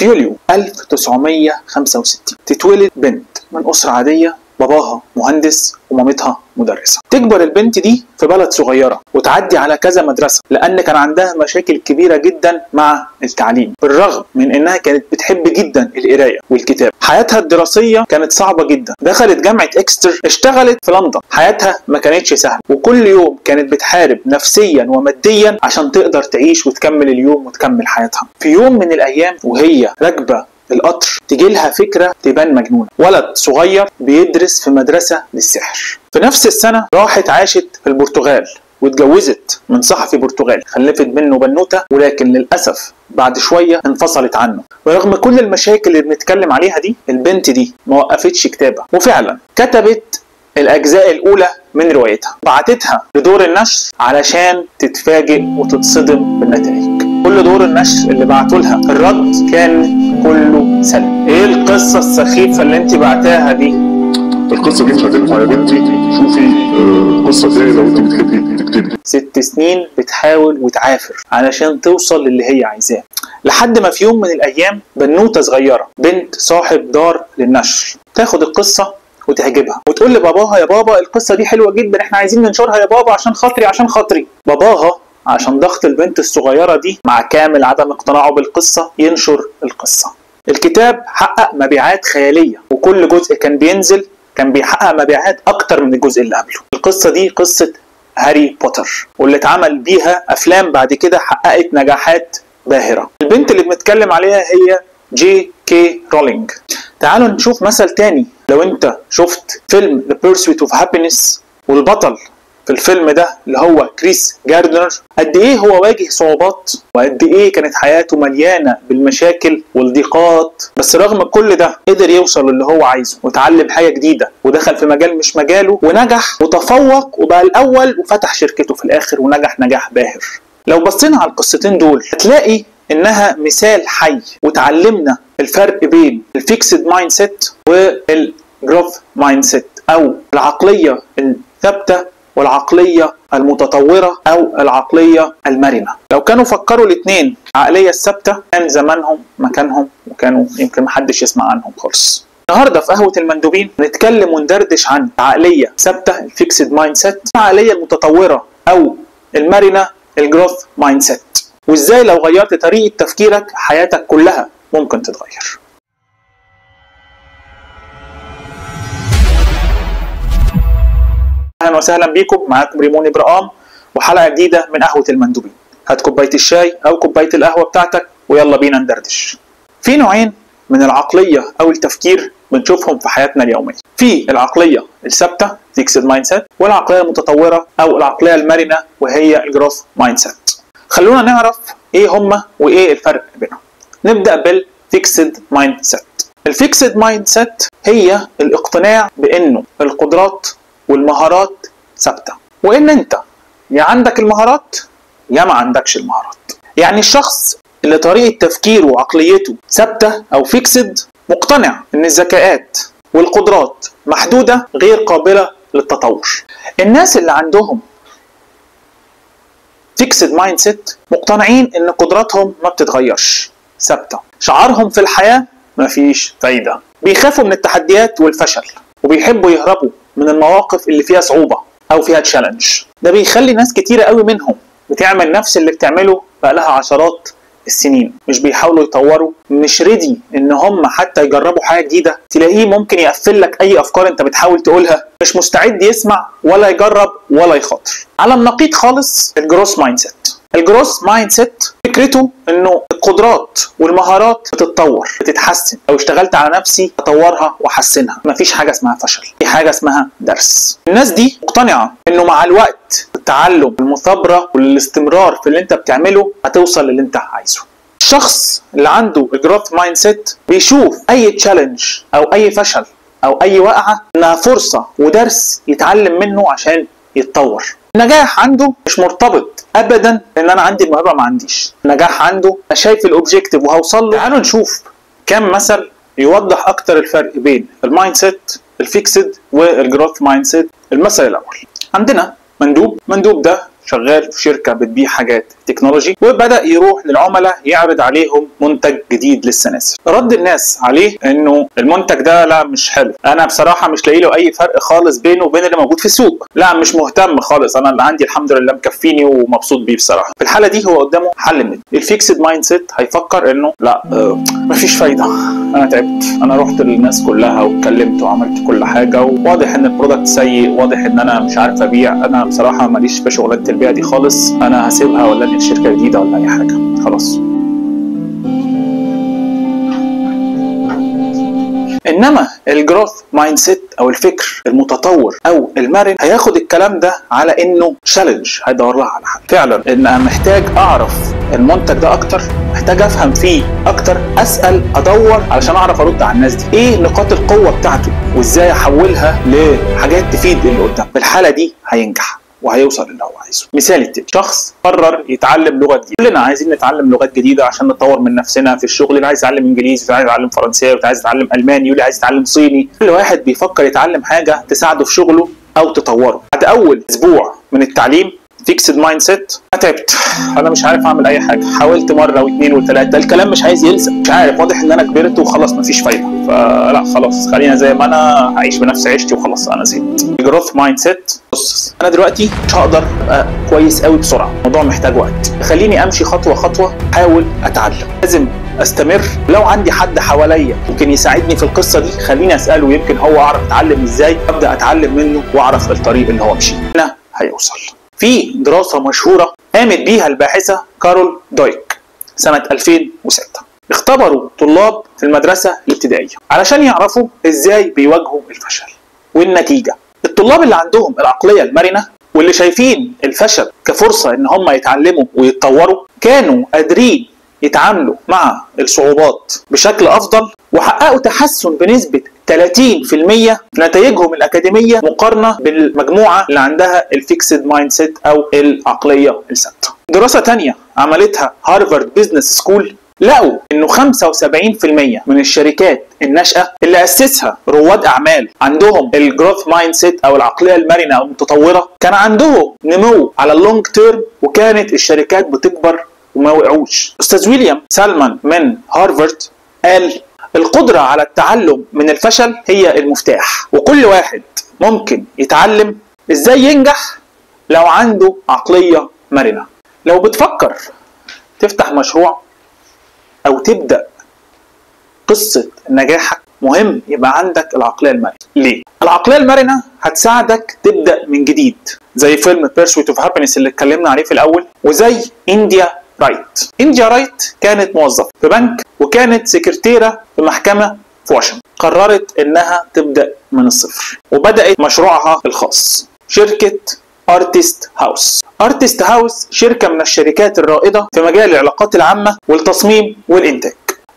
في يوليو 1965 تتولد بنت من أسرة عادية، باباها مهندس ومامتها مدرسة. تكبر البنت دي في بلد صغيرة وتعدي على كذا مدرسة لأن كان عندها مشاكل كبيرة جدا مع التعليم، بالرغم من إنها كانت بتحب جدا القراية والكتاب. حياتها الدراسية كانت صعبة جدا، دخلت جامعة إكستر، اشتغلت في لندن. حياتها ما كانتش سهلة، وكل يوم كانت بتحارب نفسيا وماديا عشان تقدر تعيش وتكمل اليوم وتكمل حياتها. في يوم من الأيام وهي راكبة القطر تجيلها فكرة تبان مجنونة. ولد صغير بيدرس في مدرسة للسحر. في نفس السنة راحت عاشت في البرتغال واتجوزت من صحفي برتغالي، خلفت منه بنوتة، ولكن للأسف بعد شوية انفصلت عنه. ورغم كل المشاكل اللي بنتكلم عليها دي، البنت دي ما وقفتش كتابة، وفعلا كتبت الأجزاء الأولى من روايتها، بعتتها لدور النشر علشان تتفاجئ وتتصدم بالنتائج. كل دور النشر اللي بعتوا لها الرد كان كله سلبي. ايه القصة السخيفة اللي انت بعتاها دي؟ القصة دي مش هتنفع يا بنتي، شوفي القصة دي لو انت بتحبي تكتبي. 6 سنين بتحاول وتعافر علشان توصل للي هي عايزاه، لحد ما في يوم من الأيام بنوتة صغيرة بنت صاحب دار للنشر تاخد القصة وتعجبها وتقول لباباها: يا بابا القصة دي حلوة جدا، احنا عايزين ننشرها يا بابا عشان خاطري عشان خاطري. باباها عشان ضغط البنت الصغيرة دي مع كامل عدم اقتناعه بالقصة ينشر القصة. الكتاب حقق مبيعات خيالية، وكل جزء كان بينزل كان بيحقق مبيعات أكتر من الجزء اللي قبله. القصة دي قصة هاري بوتر، واللي اتعمل بيها أفلام بعد كده حققت نجاحات باهرة. البنت اللي بنتكلم عليها هي J.K. رولينج. تعالوا نشوف مثل تاني. لو انت شفت فيلم The Pursuit of Happiness، والبطل في الفيلم ده اللي هو كريس جاردنر، قد ايه هو واجه صعوبات وقد ايه كانت حياته مليانة بالمشاكل والضيقات، بس رغم كل ده قدر يوصل اللي هو عايزه وتعلم حاجة جديدة ودخل في مجال مش مجاله ونجح وتفوق وبقى الأول وفتح شركته في الآخر ونجح نجاح باهر. لو بصينا على القصتين دول هتلاقي إنها مثال حي وتعلمنا الفرق بين الفيكسد مايند سيت والجروث مايند سيت، أو العقلية الثابتة والعقلية المتطورة أو العقلية المرنة. لو كانوا فكروا الاثنين عقلية الثابتة كان زمانهم مكانهم وكانوا يمكن محدش يسمع عنهم خالص. النهارده في قهوة المندوبين نتكلم وندردش عن عقلية ثابتة الفيكسد مايند سيت، العقلية المتطورة أو المرنة الجروث مايند سيت، وإزاي لو غيرت طريقة تفكيرك حياتك كلها ممكن تتغير. اهلا وسهلا بيكم، معاكم ريمون ابراهام وحلقه جديده من قهوه المندوبين. هات كوبايه الشاي او كوبايه القهوه بتاعتك ويلا بينا ندردش. في نوعين من العقليه او التفكير بنشوفهم في حياتنا اليوميه. في العقليه الثابته فيكسد مايند سيت، والعقليه المتطوره او العقليه المرنه وهي الجروث مايند سيت. خلونا نعرف ايه هما وايه الفرق بينهم. نبدا بالفيكسد مايند سيت. الفيكسد مايند سيت هي الاقتناع بانه القدرات والمهارات ثابته، وان انت يا عندك المهارات يا ما عندكش المهارات. يعني الشخص اللي طريقه تفكيره وعقليته ثابته او فيكسد مقتنع ان الذكاءات والقدرات محدوده غير قابله للتطور. الناس اللي عندهم فيكسد مايند سيت مقتنعين ان قدراتهم ما بتتغيرش، ثابته. شعارهم في الحياه مفيش فايده. بيخافوا من التحديات والفشل وبيحبوا يهربوا من المواقف اللي فيها صعوبة أو فيها تشالنج. ده بيخلي ناس كتيرة قوي منهم بتعمل نفس اللي بتعمله بقالها عشرات السنين، مش بيحاولوا يطوروا، مش ريدي إن هم حتى يجربوا حاجة جديدة. تلاقيه ممكن يقفل لك أي أفكار أنت بتحاول تقولها، مش مستعد يسمع ولا يجرب ولا يخاطر. على النقيض خالص الجروث مايند سيت. الجروث مايند سيت فكرته انه القدرات والمهارات بتتطور بتتحسن، لو اشتغلت على نفسي اطورها واحسنها، مفيش حاجه اسمها فشل، في حاجه اسمها درس. الناس دي مقتنعه انه مع الوقت التعلم المثابره والاستمرار في اللي انت بتعمله هتوصل للي انت عايزه. الشخص اللي عنده الجروث مايند سيت بيشوف اي تشالنج او اي فشل او اي وقعه انها فرصه ودرس يتعلم منه عشان يتطور. النجاح عنده مش مرتبط ابدا ان انا عندي الموهبه ما عنديش. النجاح عنده انا شايف الاوبجيكتيف وهوصل له. تعالوا نشوف كم مثل يوضح اكتر الفرق بين المايند سيت الفيكسد والجروث مايند سيت. المثل الاول عندنا مندوب ده شغال في شركه بتبيع حاجات تكنولوجي، وبدا يروح للعملاء يعرض عليهم منتج جديد لسه نازل. رد الناس عليه انه المنتج ده لا مش حلو، انا بصراحه مش لاقي له اي فرق خالص بينه وبين اللي موجود في السوق، لا مش مهتم خالص، انا اللي عندي الحمد لله مكفيني ومبسوط بيه بصراحه. في الحاله دي هو قدامه حل من الفيكسد مايند سيت، هيفكر انه لا مفيش فايده، انا تعبت، انا رحت للناس كلها واتكلمت وعملت كل حاجه، وواضح ان البرودكت سيء، واضح ان انا مش عارف ابيع، انا بصراحه ماليش في شغلانه البيع دي خالص، انا هسيبها ولا انقل شركه جديده ولا اي حاجه خلاص. انما الجروث مايند سيت او الفكر المتطور او المرن هياخد الكلام ده على انه تشالنج، هيدور لها على حل فعلا، ان انا محتاج اعرف المنتج ده اكتر، محتاج افهم فيه اكتر، اسال ادور علشان اعرف ارد على الناس دي، ايه نقاط القوه بتاعته وازاي احولها لحاجات تفيد اللي قدام. في الحاله دي هينجح وهيوصل اللي هو عايزه. مثال التاني، شخص قرر يتعلم لغه جديده، كلنا عايزين نتعلم لغات جديده عشان نطور من نفسنا في الشغل، اللي عايز يتعلم انجليزي، واللي عايز يتعلم فرنساوي، واللي عايز يتعلم الماني، واللي عايز يتعلم صيني، كل واحد بيفكر يتعلم حاجه تساعده في شغله او تطوره. بعد اول اسبوع من التعليم فيكسد مايند سيت، انا تعبت، انا مش عارف اعمل اي حاجه، حاولت مره واثنين وثلاثه، الكلام مش عايز يلزق، مش عارف، واضح ان انا كبرت وخلاص مفيش فايده، فلا خلاص خلينا زي ما انا، هعيش بنفس عيشتي وخلاص انا زهقت. الجروث مايند سيت، بص انا دلوقتي مش هقدر ابقى كويس قوي بسرعه، الموضوع محتاج وقت، خليني امشي خطوه خطوه، احاول اتعلم، لازم استمر. لو عندي حد حواليا ممكن يساعدني في القصه دي خليني اساله، يمكن هو اعرف اتعلم ازاي، ابدا اتعلم منه واعرف الطريق اللي هو مشيه، هنا هيوصل. في دراسه مشهوره قامت بيها الباحثه كارول دويك سنه 2006، اختبروا طلاب في المدرسه الابتدائيه علشان يعرفوا ازاي بيواجهوا الفشل، والنتيجه الطلاب اللي عندهم العقليه المرنه واللي شايفين الفشل كفرصه ان هم يتعلموا ويتطوروا كانوا قادرين يتعاملوا مع الصعوبات بشكل افضل، وحققوا تحسن بنسبه 30% في نتائجهم الأكاديمية مقارنة بالمجموعة اللي عندها الفيكسد مايند سيت أو العقلية الثابتة. دراسة تانية عملتها هارفارد بيزنس سكول، لقوا إنه 75% من الشركات الناشئة اللي أسسها رواد أعمال عندهم الجروث مايند سيت أو العقلية المرنة أو المتطورة كان عندهم نمو على اللونج تيرم، وكانت الشركات بتكبر وما وقعوش. أستاذ ويليام سالمان من هارفارد قال القدرة على التعلم من الفشل هي المفتاح، وكل واحد ممكن يتعلم ازاي ينجح لو عنده عقلية مرنة. لو بتفكر تفتح مشروع او تبدأ قصة نجاحك مهم يبقى عندك العقلية المرنة. ليه؟ العقلية المرنة هتساعدك تبدأ من جديد، زي فيلم Pursuit of Happiness اللي اتكلمنا عليه في الأول، وزي إنديا رايت كانت موظفة في بنك وكانت سكرتيرة في محكمة في واشنطن، قررت انها تبدأ من الصفر وبدأت مشروعها الخاص، شركة ارتست هاوس، شركة من الشركات الرائدة في مجال العلاقات العامة والتصميم والإنتاج.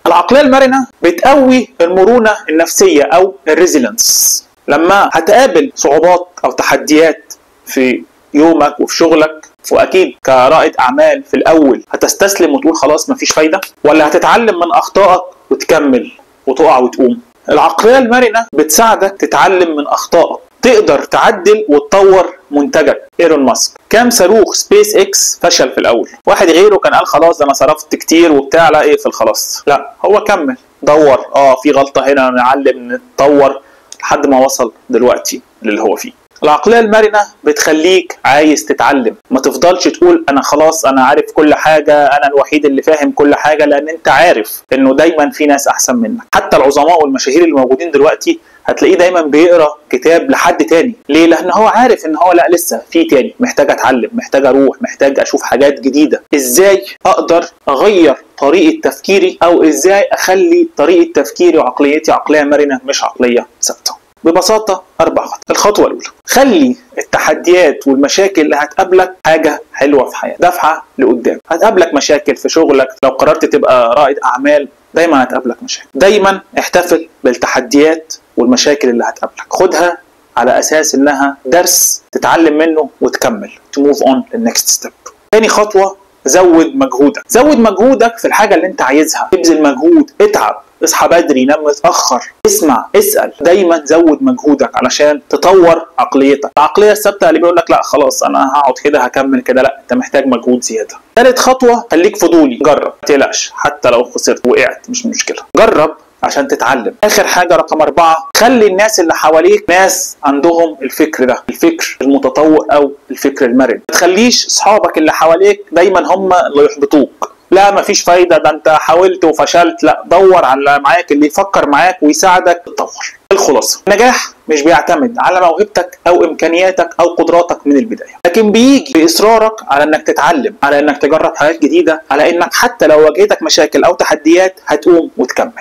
العقلية المرنة بتقوي المرونة النفسية أو الريزيلنس، لما هتقابل صعوبات أو تحديات في يومك وفي شغلك، واكيد كرائد اعمال في الاول هتستسلم وتقول خلاص مفيش فايده، ولا هتتعلم من اخطائك وتكمل وتقع وتقوم؟ العقليه المرنه بتساعدك تتعلم من اخطائك، تقدر تعدل وتطور منتجك. ايلون ماسك كام صاروخ سبيس اكس فشل في الاول، واحد غيره كان قال خلاص انا صرفت كتير وبتاع، لا اقفل خلاص، لا هو كمل دور، في غلطه هنا، نعلم نتطور لحد ما وصل دلوقتي للي هو فيه. العقلية المرنة بتخليك عايز تتعلم، ما تفضلش تقول انا خلاص انا عارف كل حاجة، انا الوحيد اللي فاهم كل حاجة، لان انت عارف انه دايما في ناس احسن منك. حتى العظماء والمشاهير اللي موجودين دلوقتي هتلاقيه دايما بيقرأ كتاب لحد تاني، ليه؟ لان هو عارف ان هو لا لسه في تاني، محتاج اتعلم، محتاج اروح، محتاج اشوف حاجات جديدة، ازاي اقدر اغير طريقة تفكيري، او ازاي اخلي طريقة تفكيري وعقليتي عقلية مرنة مش عقلية ثابتة. ببساطة 4 خطوات. الخطوة الأولى، خلي التحديات والمشاكل اللي هتقابلك حاجة حلوة في حياتك، دفعة لقدام. هتقابلك مشاكل في شغلك، لو قررت تبقى رائد أعمال دايما هتقابلك مشاكل، دايما احتفل بالتحديات والمشاكل اللي هتقابلك، خدها على أساس إنها درس تتعلم منه وتكمل to move on the next step. تاني خطوة، زود مجهودك. زود مجهودك في الحاجه اللي انت عايزها، ابذل مجهود، اتعب، اصحى بدري، نام متاخر، اسمع، اسال، دايما زود مجهودك علشان تطور عقليتك. العقليه الثابته اللي بيقول لك لا خلاص انا هقعد كده هكمل كده، لا، انت محتاج مجهود زياده. ثالث خطوه، خليك فضولي، جرب، ما تقلقش، حتى لو خسرت وقعت مش مشكله، جرب عشان تتعلم. اخر حاجه رقم 4، خلي الناس اللي حواليك ناس عندهم الفكر ده، الفكر المتطور او الفكر المرن. ما تخليش اصحابك اللي حواليك دايما هم اللي يحبطوك، لا مفيش فايده، ده انت حاولت وفشلت، لا، دور على معاك اللي يفكر معاك ويساعدك تتطور. الخلاصه، النجاح مش بيعتمد على موهبتك او امكانياتك او قدراتك من البدايه، لكن بيجي باصرارك على انك تتعلم، على انك تجرب حاجات جديده، على انك حتى لو واجهتك مشاكل او تحديات هتقوم وتكمل.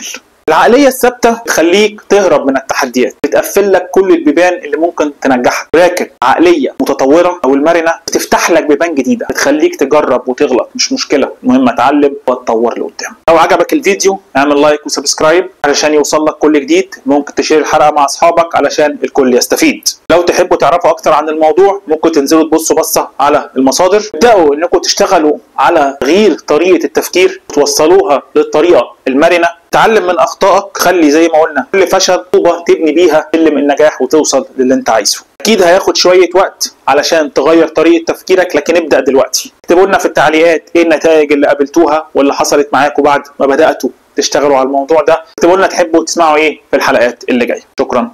العقليه الثابته تخليك تهرب من التحديات، بتقفل لك كل البيبان اللي ممكن تنجحك، لكن عقليه متطوره او المرنه بتفتح لك بيبان جديده، بتخليك تجرب وتغلط، مش مشكله، المهم اتعلم واتطور لقدام. لو عجبك الفيديو اعمل لايك وسبسكرايب علشان يوصل لك كل جديد، ممكن تشير الحلقه مع اصحابك علشان الكل يستفيد. لو تحبوا تعرفوا اكتر عن الموضوع ممكن تنزلوا تبصوا بصه على المصادر، تبداوا انكم تشتغلوا على تغيير طريقه التفكير وتوصلوها للطريقه المرنه. تعلم من اخطائك، خلي زي ما قلنا كل فشل طوبه تبني بيها سلم النجاح وتوصل للي انت عايزه. اكيد هياخد شويه وقت علشان تغير طريقه تفكيرك، لكن ابدا دلوقتي. اكتبوا لنا في التعليقات ايه النتائج اللي قابلتوها واللي حصلت معاكم بعد ما بداتوا تشتغلوا على الموضوع ده. اكتبوا لنا تحبوا تسمعوا ايه في الحلقات اللي جايه. شكرا.